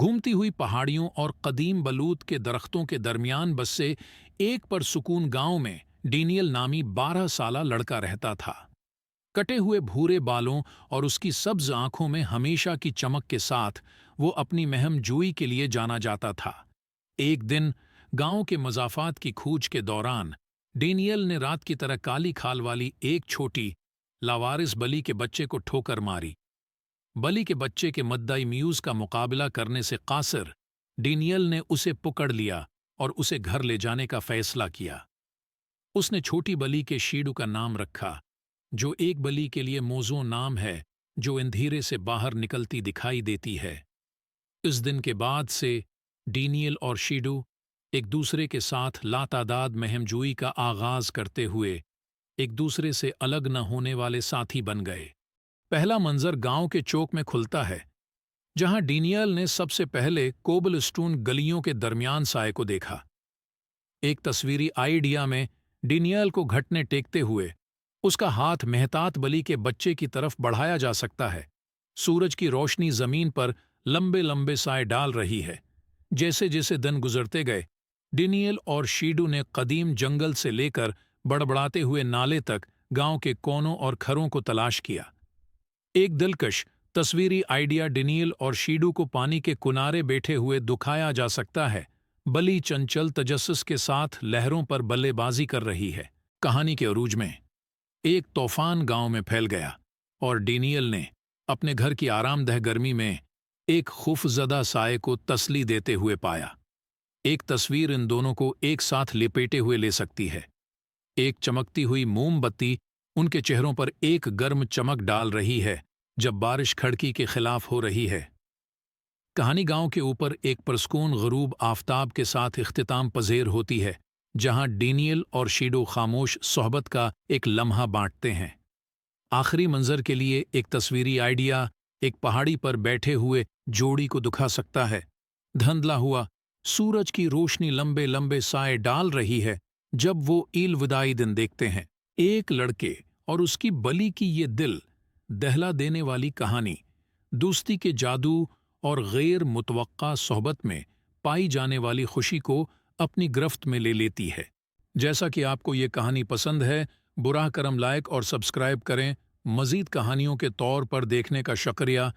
घूमती हुई पहाड़ियों और कदीम बलूत के दरख्तों के दरमियान बसे एक परसुकून गांव में डेनियल नामी 12 साला लड़का रहता था। कटे हुए भूरे बालों और उसकी सब्ज आंखों में हमेशा की चमक के साथ वो अपनी महमजूई के लिए जाना जाता था। एक दिन गांव के मज़ाफ़ात की खूच के दौरान डेनियल ने रात की तरह काली खाल वाली एक छोटी लावारिस बली के बच्चे को ठोकर मारी। बली के बच्चे के मद्दाई म्यूज का मुकाबला करने से कासिर डेनियल ने उसे पकड़ लिया और उसे घर ले जाने का फैसला किया। उसने छोटी बली के शीडू का नाम रखा, जो एक बली के लिए मौजू नाम है जो अंधेरे से बाहर निकलती दिखाई देती है। इस दिन के बाद से डेनियल और शीडू एक दूसरे के साथ लातादाद महमजूई का आगाज करते हुए एक दूसरे से अलग न होने वाले साथी बन गए। पहला मंजर गांव के चौक में खुलता है, जहां डेनियल ने सबसे पहले कोबलस्टोन गलियों के दरमियान साए को देखा। एक तस्वीरी आइडिया में डेनियल को घुटने टेकते हुए उसका हाथ मेहतात बली के बच्चे की तरफ बढ़ाया जा सकता है। सूरज की रोशनी जमीन पर लंबे लंबे साए डाल रही है। जैसे जैसे दिन गुजरते गए, डेनियल और शीडू ने कदीम जंगल से लेकर बड़बड़ाते हुए नाले तक गांव के कोनों और खरों को तलाश किया। एक दिलकश तस्वीरी आइडिया डेनियल और शीडू को पानी के किनारे बैठे हुए दिखाया जा सकता है। बली चंचल तजस्सुस के साथ लहरों पर बल्लेबाजी कर रही है। कहानी के अरूज में एक तूफान गांव में फैल गया और डेनियल ने अपने घर की आरामदेह गर्मी में एक खौफजदा साए को तसली देते हुए पाया। एक तस्वीर इन दोनों को एक साथ लपेटे हुए ले सकती है। एक चमकती हुई मोमबत्ती उनके चेहरों पर एक गर्म चमक डाल रही है जब बारिश खिड़की के खिलाफ हो रही है। कहानी गांव के ऊपर एक पुरस्कून गरूब आफताब के साथ इख्तिताम पज़ीर होती है, जहां डेनियल और शीडू खामोश सोहबत का एक लम्हा बांटते हैं। आखिरी मंजर के लिए एक तस्वीरी आइडिया एक पहाड़ी पर बैठे हुए जोड़ी को दिखा सकता है। धुंधला हुआ सूरज की रोशनी लंबे लंबे साए डाल रही है जब वो ईद विदाई दिन देखते हैं। एक लड़के और उसकी बली की ये दिल दहला देने वाली कहानी दोस्ती के जादू और गैर मुतवक्का सोहबत में पाई जाने वाली खुशी को अपनी गिरफ्त में ले लेती है। जैसा कि आपको ये कहानी पसंद है, बुराह करम लाइक और सब्सक्राइब करें। मज़ीद कहानियों के तौर पर देखने का शुक्रिया।